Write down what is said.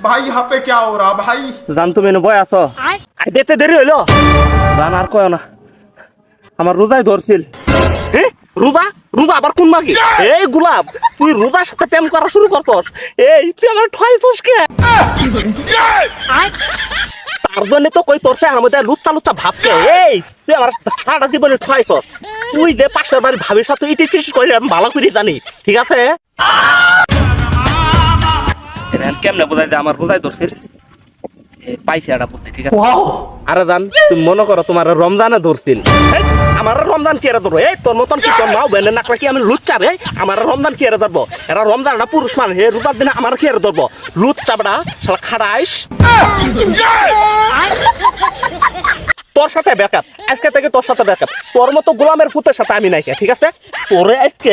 भाई यहाँ पे क्या हो रहा भाई? জান তুমি এনে বয় আছো আইতে দেরি হইলো জান আর কয় না আমার রোজাই ধরছিল রোজা রোজা আবার কোন মাগি এই গোলাপ তুই রোজার সাথে প্রেম করা শুরু করতস এই তুই আমার ঠয়াইছস কে তার জন্য তো কই তোর সাথে আমাদের লুচ্চা লুচ্চা ভাবকে এই তুই আমার সারা জীবনে ঠয়াইছস তুই যে পাশের বাড়ি ভাবির সাথে ইটি ফিস করে আমি ভালো করে জানি ঠিক আছে কেমনে বোঝাই যে আমার রোজাই ধরছিল পাইছি একটা বুদ্ধি ঠিক আছে আরে জান তুমি মনে করো তোমার রমজানে ধরছিল আমার রমজান কি এরা ধরবো এই তোর মতন কি তোর মাও বেনে নাকড়া কি আমি লুচ্চা রে আমার রমজান কি এরা ধরবো এরা রমজান না পুরুষ মানুষ এই রোজার দিনে আমার কি এরা ধরবো লুচ্চা বড়া শালা খাড়াইস তোর সাথে ব্যাকআপ আজকে থেকে তোর সাথে ব্যাকআপ তোর মতো গোলামের পুতের সাথে আমি নাই ঠিক আছে তোরে আজকে